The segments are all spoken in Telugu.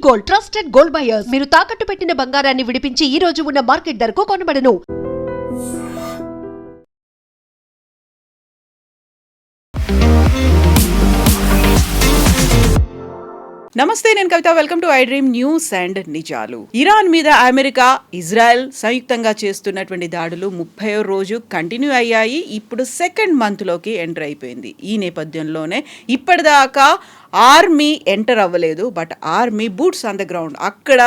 Gold, trusted gold buyers. మీరు తాకట్టు పెట్టిన బంగారాన్ని విడిపించి ఈ రోజు ఉన్న మార్కెట్ ధరకు కొనబడను. నమస్తే, నేను Kavitha. Welcome to I dream news and నిజాలు. ఇరాన్ మీద అమెరికా, ఇజ్రాయెల్ సంయుక్తంగా చేస్తున్నటువంటి దాడులు 30వ రోజు కంటిన్యూ అయ్యాయి. ఇప్పుడు సెకండ్ మంత్లోకి ఎంటర్ అయిపోయింది. ఈ నేపథ్యంలోనే ఇప్పటిదాకా ఆర్మీ ఎంటర్ అవ్వలేదు, but army boots on the ground అక్కడ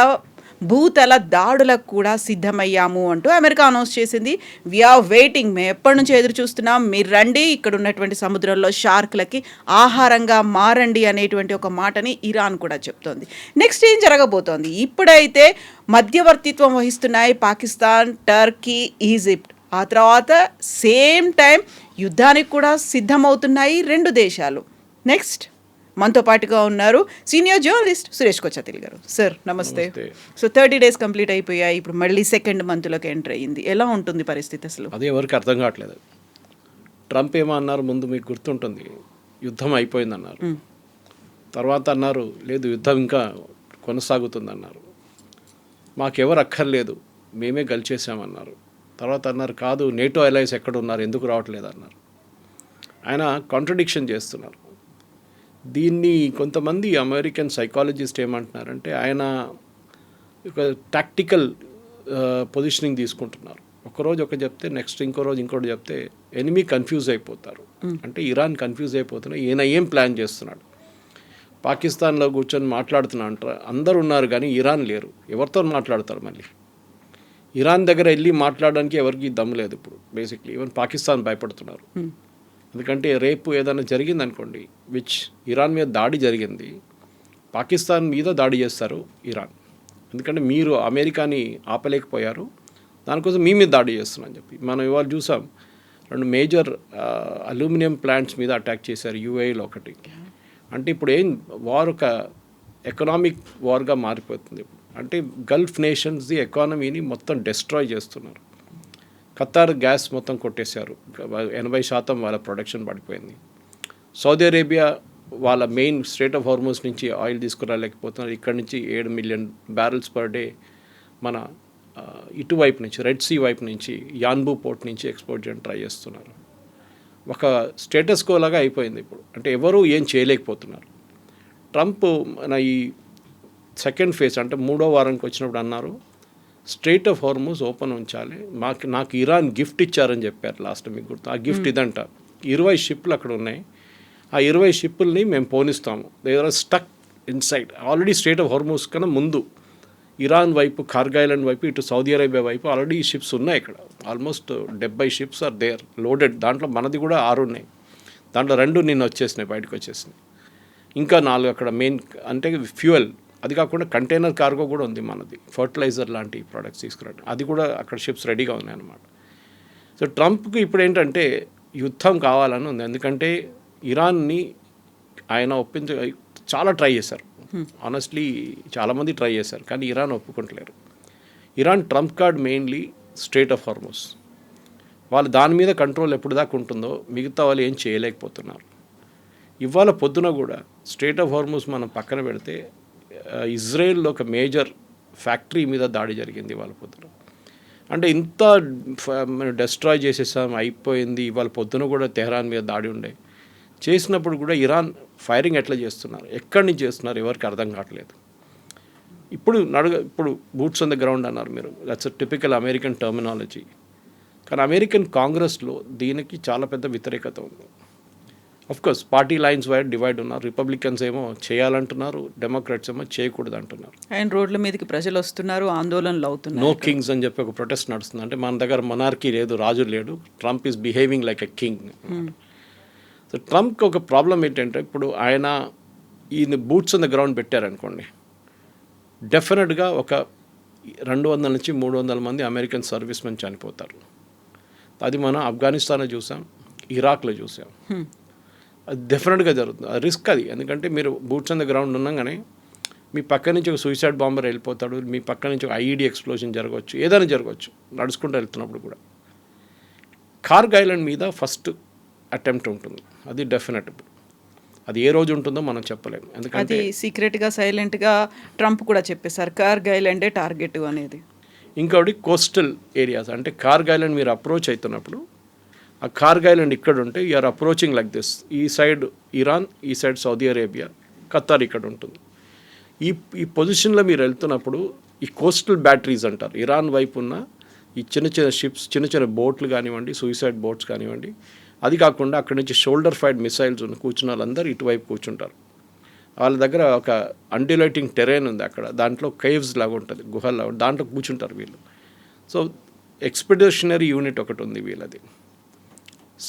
భూతల దాడులకు కూడా సిద్ధమయ్యాము అంటూ అమెరికా అనౌన్స్ చేసింది. వీఆర్ వెయిటింగ్, మేము ఎప్పటి నుంచో ఎదురు చూస్తున్నాం, మీరు రండి, ఇక్కడ ఉన్నటువంటి సముద్రంలో షార్క్లకి ఆహారంగా మారండి అనేటువంటి ఒక మాటని ఇరాన్ కూడా చెప్తోంది. నెక్స్ట్ ఏం జరగబోతోంది? ఇప్పుడైతే మధ్యవర్తిత్వం వహిస్తున్నాయి పాకిస్తాన్, టర్కీ, ఈజిప్ట్. ఆ తర్వాత సేమ్ టైం యుద్ధానికి కూడా సిద్ధమవుతున్నాయి రెండు దేశాలు. నెక్స్ట్ మనతో పాటుగా ఉన్నారు సీనియర్ జర్నలిస్ట్ సురేష్ కొచ్చాతిల్ గారు. సార్ నమస్తే. సో 30 days కంప్లీట్ అయిపోయాయి, ఇప్పుడు మళ్ళీ సెకండ్ మంత్లోకి ఎంటర్ అయ్యింది. ఎలా ఉంటుంది పరిస్థితి అసలు? అదే ఎవరికి అర్థం కావట్లేదు. ట్రంప్ ఏమో అన్నారు, ముందు మీకు గుర్తుంటుంది, యుద్ధం అయిపోయిందన్నారు. తర్వాత అన్నారు లేదు, యుద్ధం ఇంకా కొనసాగుతుందన్నారు. మాకెవరు అక్కర్లేదు, మేమే గెలిచేసామన్నారు. తర్వాత అన్నారు కాదు, నేటో అలయన్స్ ఎక్కడ ఉన్నారు, ఎందుకు రావట్లేదు అన్నారు. ఆయన కాంట్రడిక్షన్ చేస్తున్నారు. దీన్ని కొంతమంది అమెరికన్ సైకాలజిస్ట్ ఏమంటున్నారంటే ఆయన ఒక టాక్టికల్ పొజిషనింగ్ తీసుకుంటున్నారు. ఒకరోజు ఒక చెప్తే నెక్స్ట్ ఇంకో రోజు ఇంకోటి చెప్తే ఎనిమీ కన్ఫ్యూజ్ అయిపోతారు. అంటే ఇరాన్ కన్ఫ్యూజ్ అయిపోతున్నా, ఈయన ఏం ప్లాన్ చేస్తున్నాడు. పాకిస్తాన్లో కూర్చొని మాట్లాడుతున్నా అంటారు, అందరు ఉన్నారు కానీ ఇరాన్ లేరు, ఎవరితో మాట్లాడతారు? మళ్ళీ ఇరాన్ దగ్గర వెళ్ళి మాట్లాడడానికి ఎవరికి దమ్ము లేదు ఇప్పుడు. బేసిక్లీ ఈవెన్ పాకిస్తాన్ భయపడుతున్నారు. ఎందుకంటే రేపు ఏదైనా జరిగింది అనుకోండి, విచ్ ఇరాన్ మీద దాడి జరిగింది, పాకిస్తాన్ మీద దాడి చేస్తారు ఇరాన్. ఎందుకంటే మీరు అమెరికాని ఆపలేకపోయారు, దానికోసం మీ మీద దాడి చేస్తున్నారని చెప్పి. మనం ఇవాళ చూసాం, 2 మేజర్ అల్యూమినియం ప్లాంట్స్ మీద అటాక్ చేశారు, యూఏఈలో ఒకటి. అంటే ఇప్పుడు ఏం వార్ ఒక ఎకనామిక్ వార్గా మారిపోతుంది. అంటే గల్ఫ్ నేషన్స్ది ఎకానమీని మొత్తం డిస్ట్రాయ్ చేస్తున్నారు. ఖతార్ గ్యాస్ మొత్తం కొట్టేశారు, 80% వాళ్ళ ప్రొడక్షన్ పడిపోయింది. సౌదీ అరేబియా వాళ్ళ మెయిన్ స్ట్రేట్ ఆఫ్ హార్మోస్ నుంచి ఆయిల్ తీసుకురాలేకపోతున్నారు. ఇక్కడ నుంచి 7 million barrels per day మన ఇటువైపు నుంచి, రెడ్ సీ వైపు నుంచి, యాన్బూ పోర్ట్ నుంచి ఎక్స్పోర్ట్ చేయడం ట్రై చేస్తున్నారు. ఒక స్టేటస్ కో లాగా అయిపోయింది ఇప్పుడు. అంటే ఎవరు ఏం చేయలేకపోతున్నారు. ట్రంప్ మన ఈ సెకండ్ ఫేజ్ అంటే 3వ వారానికి వచ్చినప్పుడు అన్నారు స్ట్రెయిట్ ఆఫ్ హార్మోస్ ఓపెన్ ఉంచాలి, నాకు ఇరాన్ గిఫ్ట్ ఇచ్చారని చెప్పారు లాస్ట్. మీకు గుర్తు? ఆ గిఫ్ట్ ఇదంట. 20 షిప్లు అక్కడ ఉన్నాయి, ఆ 20 షిప్పుల్ని మేము పోనిస్తాము. There are stuck inside. Already strait of Hormuz కన్నా ముందు ఇరాన్ వైపు, కార్గ్ ఐలాండ్ వైపు, ఇటు సౌదీ అరేబియా వైపు ఆల్రెడీ షిప్స్ ఉన్నాయి. ఇక్కడ almost 70 ships are there loaded. దాంట్లో మనది కూడా 6 ఉన్నాయి. దాంట్లో 2 నిన్న వచ్చేసినాయి, బయటకు వచ్చేసినాయి. ఇంకా 4 అక్కడ మెయిన్ అంటే ఫ్యూయల్. అది కాకుండా కంటైనర్ కార్గో కూడా ఉంది మనది, ఫర్టిలైజర్ లాంటి ప్రోడక్ట్స్ తీసుకురావడం. అది కూడా అక్కడ షిప్స్ రెడీగా ఉన్నాయన్నమాట. సో ట్రంప్కి ఇప్పుడు ఏంటంటే యుద్ధం కావాలని ఉంది. ఎందుకంటే ఇరాన్ని ఆయన చాలా ట్రై చేశారు. ఆనెస్ట్లీ చాలామంది ట్రై చేశారు, కానీ ఇరాన్ ఒప్పుకుంటలేరు. Iran trump card mainly strait of Hormuz. వాళ్ళు దాని మీద కంట్రోల్ ఎప్పుడు దాకా ఉంటుందో మిగతా వాళ్ళు ఏం చేయలేకపోతున్నారు. ఇవాళ పొద్దున కూడా స్ట్రెయిట్ ఆఫ్ హార్మోస్ మనం పక్కన పెడితే ఇజ్రాయెల్లో ఒక మేజర్ ఫ్యాక్టరీ మీద దాడి జరిగింది ఇవాళ పొద్దున. అంటే ఇంత డిస్ట్రాయ్ చేసేసాం, అయిపోయింది. ఇవాళ పొద్దున కూడా తెహరాన్ మీద దాడి ఉండే. చేసినప్పుడు కూడా ఇరాన్ ఫైరింగ్ ఎట్లా చేస్తున్నారు, ఎక్కడి నుంచి చేస్తున్నారు, ఎవరికి అర్థం కావట్లేదు. ఇప్పుడు బూట్స్ ఆన్ ద గ్రౌండ్ అన్నారు మీరు, that's a typical American terminology. కానీ అమెరికన్ కాంగ్రెస్లో దీనికి చాలా పెద్ద వ్యతిరేకత ఉంది. Course party lines wide divide ఉన్నారు. రిపబ్లికన్స్ ఏమో చేయాలంటున్నారు, డెమోక్రాట్స్ ఏమో చేయకూడదు అంటున్నారు. అండ్ రోడ్ల మీదకి ప్రజలు వస్తున్నారు, ఆందోళనలు అవుతున్నారు. నో కింగ్స్ అని చెప్పి ఒక ప్రొటెస్ట్ నడుస్తుంది. అంటే మన దగ్గర మొనార్కీ లేదు, రాజు లేడు, Trump is behaving like a king. So ట్రంప్కి ఒక ప్రాబ్లం ఏంటంటే ఇప్పుడు ఆయన ఈయన బూట్స్ ఆన్ ద గ్రౌండ్ పెట్టారనుకోండి, డెఫినెట్గా ఒక 200 నుంచి 300 మంది అమెరికన్ సర్వీస్ మెన్ చనిపోతారు. అది మనం ఆఫ్ఘనిస్తాన్లో చూసాం, ఇరాక్లో చూసాం. అది డెఫినెట్గా జరుగుతుంది. అది రిస్క్ అది. ఎందుకంటే మీరు బూట్స్ ఆన్ ద గ్రౌండ్ ఉన్నాగానే మీ పక్క నుంచి ఒక సూసైడ్ బాంబర్ వెళ్ళిపోతాడు, మీ పక్క నుంచి ఒక ఐఈడీ ఎక్స్ప్లోజన్ జరగవచ్చు, ఏదైనా జరగవచ్చు నడుచుకుంటూ వెళ్తున్నప్పుడు కూడా. కార్గ్ ఐలాండ్ మీద ఫస్ట్ అటెంప్ట్ ఉంటుంది, అది డెఫినెట్. అది ఏ రోజు ఉంటుందో మనం చెప్పలేము. అది ఎందుకంటే సీక్రెట్గా సైలెంట్గా ట్రంప్ కూడా చెప్పేశారు కార్గిల్ అండే టార్గెట్ అనేది. ఇంకొకటి కోస్టల్ ఏరియాస్, అంటే కార్గిల్ ఐలాండ్ మీరు అప్రోచ్ అవుతున్నప్పుడు ఆ కార్గిల్ ఐలాండ్ ఇక్కడ ఉంటే యూఆర్ అప్రోచింగ్ లైక్ దిస్. ఈ సైడ్ ఇరాన్, ఈ సైడ్ సౌదీ అరేబియా, ఖతార్ ఇక్కడ ఉంటుంది. ఈ పొజిషన్లో మీరు వెళ్తున్నప్పుడు ఈ కోస్టల్ బ్యాటరీస్ అంటారు, ఇరాన్ వైపు ఉన్న ఈ చిన్న చిన్న షిప్స్, చిన్న చిన్న బోట్లు కానివ్వండి, సూసైడ్ బోట్స్ కానివ్వండి, అది కాకుండా అక్కడి నుంచి షోల్డర్ ఫైర్డ్ మిసైల్స్ ఉన్న కూర్చున్న వాళ్ళందరూ ఇటువైపు కూర్చుంటారు. వాళ్ళ దగ్గర ఒక అన్డిలైటింగ్ టెరైన్ ఉంది అక్కడ, దాంట్లో కేవ్స్ లాగా ఉంటుంది, గుహల్లా, దాంట్లో కూర్చుంటారు వీళ్ళు. సో ఎక్స్పెడిషనరీ యూనిట్ ఒకటి ఉంది వీళ్ళది.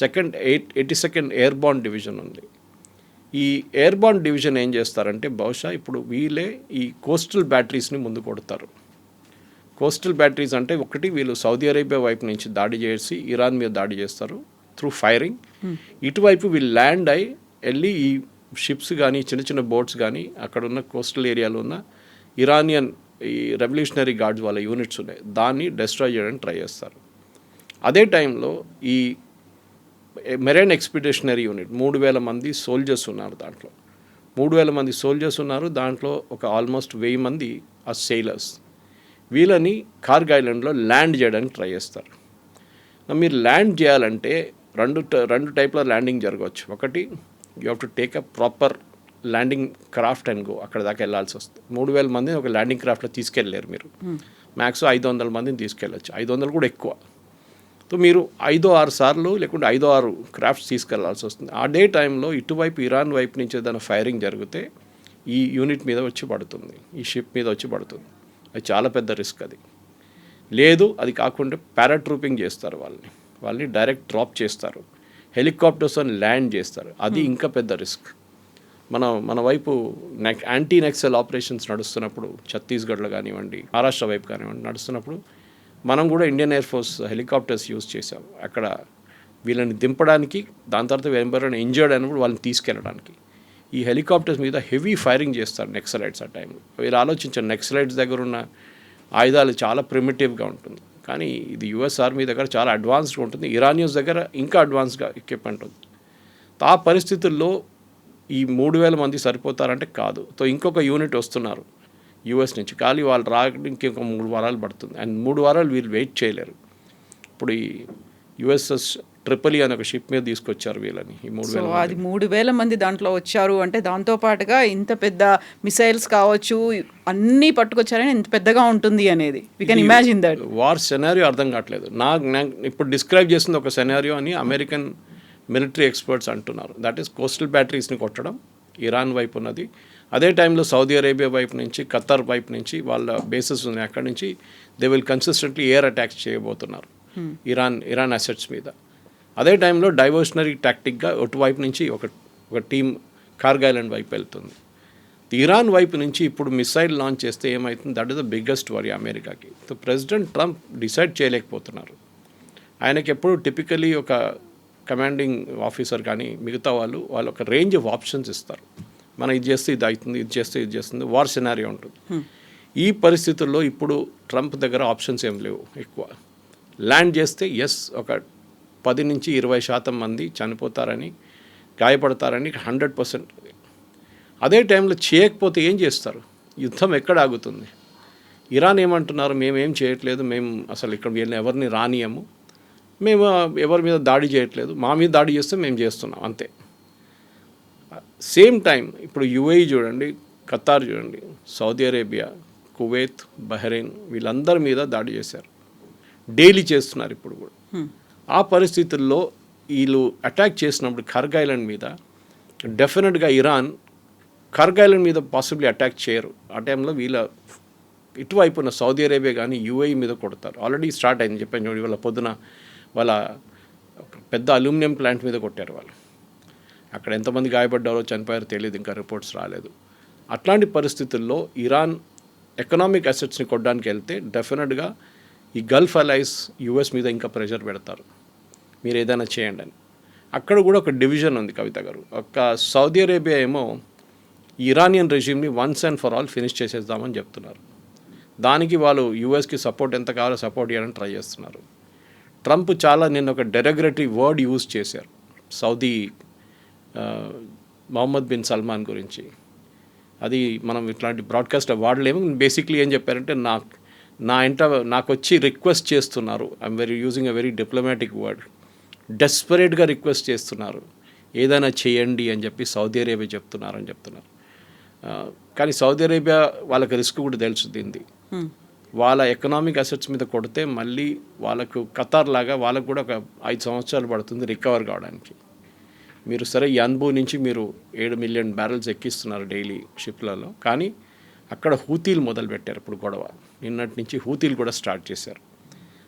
82nd ఎయిర్బార్న్ డివిజన్ ఉంది. ఈ ఎయిర్బార్న్ డివిజన్ ఏం చేస్తారంటే బహుశా ఇప్పుడు వీళ్ళే ఈ కోస్టల్ బ్యాటరీస్ని ముందు కొడతారు. కోస్టల్ బ్యాటరీస్ అంటే ఒకటి వీళ్ళు సౌదీ అరేబియా వైపు నుంచి దాడి చేసి ఇరాన్ మీద దాడి చేస్తారు త్రూ ఫైరింగ్. ఇటువైపు వీళ్ళు ల్యాండ్ అయి వెళ్ళి ఈ షిప్స్ కానీ చిన్న చిన్న బోట్స్ కానీ అక్కడ ఉన్న కోస్టల్ ఏరియాలో ఉన్న ఇరానియన్ ఈ రెవల్యూషనరీ గార్డ్స్ వాళ్ళ యూనిట్స్ ఉన్నాయి, దాన్ని డెస్ట్రాయ్ చేయడానికి ట్రై చేస్తారు. అదే టైంలో ఈ మెరైన్ ఎక్స్పెడిషనరీ యూనిట్ 3,000 మంది సోల్జర్స్ ఉన్నారు. దాంట్లో 3,000 మంది సోల్జర్స్ ఉన్నారు. దాంట్లో ఒక ఆల్మోస్ట్ 1,000 మంది ఆ సెయిలర్స్. వీళ్ళని కార్గిల్ ఐలాండ్లో ల్యాండ్ చేయడానికి ట్రై చేస్తారు. మీరు ల్యాండ్ చేయాలంటే రెండు టైప్ల ల్యాండింగ్ జరగవచ్చు. ఒకటి you have to take a proper landing craft and go, అక్కడ దాకా వెళ్ళాల్సి వస్తుంది. 3,000 మందిని ఒక ల్యాండింగ్ క్రాఫ్ట్లో తీసుకెళ్ళలేరు మీరు. మ్యాక్స్ 500 మందిని తీసుకెళ్ళచ్చు, 500 కూడా ఎక్కువ. సో మీరు 5-6 సార్లు లేకుంటే 5-6 క్రాఫ్ట్స్ తీసుకెళ్లాల్సి వస్తుంది. అదే టైంలో ఇటువైపు ఇరాన్ వైపు నుంచి ఏదైనా ఫైరింగ్ జరిగితే ఈ యూనిట్ మీద వచ్చి పడుతుంది, ఈ షిప్ మీద వచ్చి పడుతుంది. అది చాలా పెద్ద రిస్క్. అది లేదు, అది కాకుండా పారాట్రూపింగ్ చేస్తారు, వాళ్ళని డైరెక్ట్ డ్రాప్ చేస్తారు, హెలికాప్టర్స్ అని ల్యాండ్ చేస్తారు. అది ఇంకా పెద్ద రిస్క్. మన వైపు యాంటీ నక్సల్ ఆపరేషన్స్ నడుస్తున్నప్పుడు ఛత్తీస్గఢ్లో కానివ్వండి, మహారాష్ట్ర వైపు కానివ్వండి నడుస్తున్నప్పుడు మనం కూడా Indian air force helicopters use చేసాం అక్కడ వీళ్ళని దింపడానికి. దాని తర్వాత ఎవరైనా ఇంజర్డ్ అయినప్పుడు వాళ్ళని తీసుకెళ్ళడానికి ఈ హెలికాప్టర్స్ మీద హెవీ ఫైరింగ్ చేస్తారు నక్సలైట్స్ ఆ టైంలో. వీళ్ళు ఆలోచించారు, నక్సలైట్స్ దగ్గర ఉన్న ఆయుధాలు చాలా ప్రిమిటివ్గా ఉంటుంది, కానీ ఇది యుఎస్ ఆర్మీ దగ్గర చాలా అడ్వాన్స్గా ఉంటుంది, ఇరానియన్స్ దగ్గర ఇంకా అడ్వాన్స్గా ఎక్విప్మెంట్ ఉంది. ఆ పరిస్థితుల్లో ఈ 3,000 మంది సరిపోతారంటే కాదు. సో ఇంకొక యూనిట్ వస్తున్నారు యూఎస్ నుంచి, కానీ వాళ్ళు రావడానికి ఇంకొక 3 వారాలు పడుతుంది. అండ్ 3 వారాలు వీళ్ళు వెయిట్ చేయలేరు. ఇప్పుడు ఈ యుఎస్ఎస్ ట్రిపుల్ అని ఒక షిప్ మీద తీసుకొచ్చారు వీళ్ళని, ఈ 3,000. అది 3,000 మంది దాంట్లో వచ్చారు అంటే దాంతోపాటుగా ఇంత పెద్ద మిసైల్స్ కావచ్చు అన్నీ పట్టుకొచ్చారని ఎంత పెద్దగా ఉంటుంది అనేది we can imagine that. War scenario అర్థం కావట్లేదు నాకు ఇప్పుడు డిస్క్రైబ్ చేసింది ఒక సెనారియో అని అమెరికన్ మిలిటరీ ఎక్స్పర్ట్స్ అంటున్నారు. దట్ ఈస్ కోస్టల్ బ్యాటరీస్ని కొట్టడం ఇరాన్ వైపు ఉన్నది. అదే టైంలో సౌదీ అరేబియా వైపు నుంచి, ఖతార్ వైపు నుంచి వాళ్ళ బేసెస్ ఉన్నాయి, అక్కడి నుంచి they will consistently air attacks చేయబోతున్నారు ఇరాన్ అసెట్స్ మీద. అదే టైంలో డైవర్షనరీ టాక్టిక్గా అటువైపు నుంచి ఒక టీం కార్గిల్ ఐలాండ్ వైపు వెళ్తుంది. ఇరాన్ వైపు నుంచి ఇప్పుడు మిసైల్ లాంచ్ చేస్తే ఏమవుతుంది, that is the biggest worry అమెరికాకి. సో ప్రెసిడెంట్ ట్రంప్ డిసైడ్ చేయలేకపోతున్నారు. ఆయనకి ఎప్పుడు టిపికలీ ఒక కమాండింగ్ ఆఫీసర్ కానీ మిగతా వాళ్ళు ఒక రేంజ్ ఆఫ్ ఆప్షన్స్ ఇస్తారు. మనం ఇది చేస్తే ఇది అవుతుంది, ఇది చేస్తే ఇది చేస్తుంది, వార్ సినారియో ఉంటుంది. ఈ పరిస్థితుల్లో ఇప్పుడు ట్రంప్ దగ్గర ఆప్షన్స్ ఏం లేవు ఎక్కువ. ల్యాండ్ చేస్తే ఒక 10-20% మంది చనిపోతారని, గాయపడతారని 100%. అదే టైంలో చేయకపోతే ఏం చేస్తారు? యుద్ధం ఎక్కడ ఆగుతుంది? ఇరాన్ ఏమంటున్నారు, మేమేం చేయట్లేదు, మేము అసలు ఇక్కడ వీళ్ళని ఎవరిని రానియము, మేము ఎవరి మీద దాడి చేయట్లేదు, మా మీద దాడి చేస్తే మేము చేస్తున్నాం అంతే. సేమ్ టైం ఇప్పుడు యుఏఈ చూడండి, ఖతార్ చూడండి, సౌదీ అరేబియా, కువైత్, బహ్రెయిన్ వీళ్ళందరి మీద దాడి చేశారు, డైలీ చేస్తున్నారు ఇప్పుడు కూడా. ఆ పరిస్థితుల్లో వీళ్ళు అటాక్ చేసినప్పుడు కార్గిల్ ఐలాండ్ మీద డెఫినెట్గా ఇరాన్ కార్గిల్ ఐలాండ్ మీద పాసిబ్లీ అటాక్ చేయరు. ఆ టైంలో వీళ్ళ ఇటువైపున సౌదీ అరేబియా కానీ యుఏఈ మీద కొడతారు. ఆల్రెడీ స్టార్ట్ అయింది చెప్పాను చూడండి, వాళ్ళ పొద్దున వాళ్ళ పెద్ద అల్యూమినియం ప్లాంట్ మీద కొట్టారు వాళ్ళు. అక్కడ ఎంతమంది గాయపడ్డారో చనిపోయారో తెలియదు, ఇంకా రిపోర్ట్స్ రాలేదు. అట్లాంటి పరిస్థితుల్లో ఇరాన్ ఎకనామిక్ అసెట్స్ని కొట్టడానికి వెళ్తే డెఫినెట్గా ఈ గల్ఫ్ అలైస్ యుఎస్ మీద ఇంకా ప్రెషర్ పెడతారు, మీరు ఏదైనా చేయండి అని. అక్కడ కూడా ఒక డివిజన్ ఉంది కవిత గారు. ఒక సౌదీ అరేబియా ఏమో ఇరానియన్ రెజ్యూమ్ని once and for all finish చేసేద్దామని చెప్తున్నారు. దానికి వాళ్ళు యుఎస్కి సపోర్ట్ ఎంత కావాలో సపోర్ట్ చేయడానికి ట్రై చేస్తున్నారు. ట్రంప్ నిన్న ఒక డెరగరేటివ్ వర్డ్ యూజ్ చేశారు సౌదీ మొహమ్మద్ బిన్ సల్మాన్ గురించి. అది మనం ఇట్లాంటి బ్రాడ్కాస్ట్ వాడలేము. బేసిక్లీ ఏం చెప్పారంటే నాకు వచ్చి రిక్వెస్ట్ చేస్తున్నారు. I'm using a very diplomatic word. డెస్పరేట్గా రిక్వెస్ట్ చేస్తున్నారు, ఏదైనా చేయండి అని చెప్పి సౌదీ అరేబియా చెప్తున్నారు. కానీ సౌదీ అరేబియా వాళ్ళకి రిస్క్ కూడా తెలుసు దీన్ని. వాళ్ళ ఎకనామిక్ అసెట్స్ మీద కొడితే మళ్ళీ వాళ్ళకు ఖతార్ లాగా వాళ్ళకు కూడా ఒక 5 సంవత్సరాలు పడుతుంది రికవర్ కావడానికి. మీరు సరే యన్బూ నుంచి మీరు 7 మిలియన్ బ్యారెల్స్ ఎక్కిస్తున్నారు డైలీ షిప్లలో, కానీ అక్కడ హూతీలు మొదలుపెట్టారు ఇప్పుడు గొడవ. నిన్నటి నుంచి హూతీలు కూడా స్టార్ట్ చేశారు.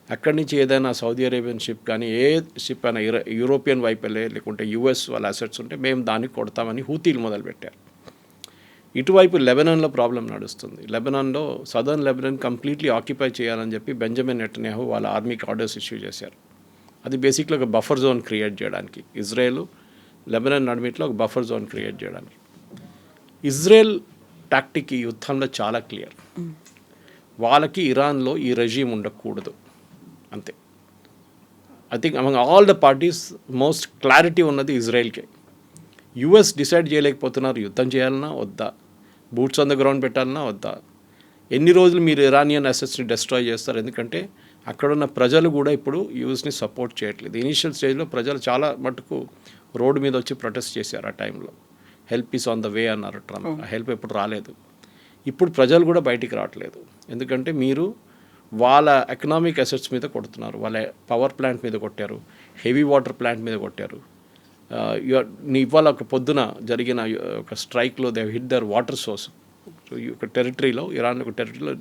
అక్కడి నుంచి ఏదైనా సౌదీ అరేబియన్ షిప్ కానీ ఏ షిప్ అయినా యూరోపియన్ వైపు వెళ్ళే లేకుంటే యుఎస్ వాళ్ళ అసెట్స్ ఉంటే మేము దానికి కొడతామని హూతీలు మొదలుపెట్టారు. ఇటువైపు లెబనాన్లో ప్రాబ్లం నడుస్తుంది. లెబనాన్లో సదర్న్ లెబనాన్ కంప్లీట్లీ ఆక్యుపై చేయాలని చెప్పి బెంజమిన్ నెటన్యాహు వాళ్ళ ఆర్మీకి ఆర్డర్స్ ఇష్యూ చేశారు. అది బేసిక్లీ ఒక బఫర్ జోన్ క్రియేట్ చేయడానికి, ఇజ్రాయెల్ లెబనాన్ నడిమిట్లో ఒక బఫర్ జోన్ క్రియేట్ చేయడానికి. ఇజ్రాయెల్ టాక్టిక్ ఈ యుద్ధంలో చాలా క్లియర్. వాళ్ళకి ఇరాన్లో ఈ రెజీమ్ ఉండకూడదు, అంతే. I think among all the parties most clarity ఉన్నది ఇజ్రాయెల్కే. యుఎస్ డిసైడ్ చేయలేకపోతున్నారు యుద్ధం చేయాలన్నా వద్దా, బూట్స్ ఆన్ ద గ్రౌండ్ పెట్టాలన్నా వద్దా, ఎన్ని రోజులు మీరు ఇరానియన్ అసెట్స్ని డెస్ట్రాయ్ చేస్తారు. ఎందుకంటే అక్కడున్న ప్రజలు కూడా ఇప్పుడు యూఎస్ని సపోర్ట్ చేయట్లేదు. ఇనీషియల్ స్టేజ్లో ప్రజలు చాలా మటుకు రోడ్డు మీద వచ్చి ప్రొటెస్ట్ చేశారు. ఆ టైంలో help is on the way అన్నారు ట్రంప్. ఆ హెల్ప్ ఎప్పుడు రాలేదు. ఇప్పుడు ప్రజలు కూడా బయటికి రావట్లేదు, ఎందుకంటే మీరు వాళ్ళ ఎకనామిక్ అసెట్స్ మీద కొడుతున్నారు. వాళ్ళ పవర్ ప్లాంట్ మీద కొట్టారు, హెవీ వాటర్ ప్లాంట్ మీద కొట్టారు. ఇవాళ ఒక పొద్దున జరిగిన ఒక స్ట్రైక్లో they hit their water source. ఒక టెరిటరీలో, ఇరాన్ ఒక టెరిటరీలో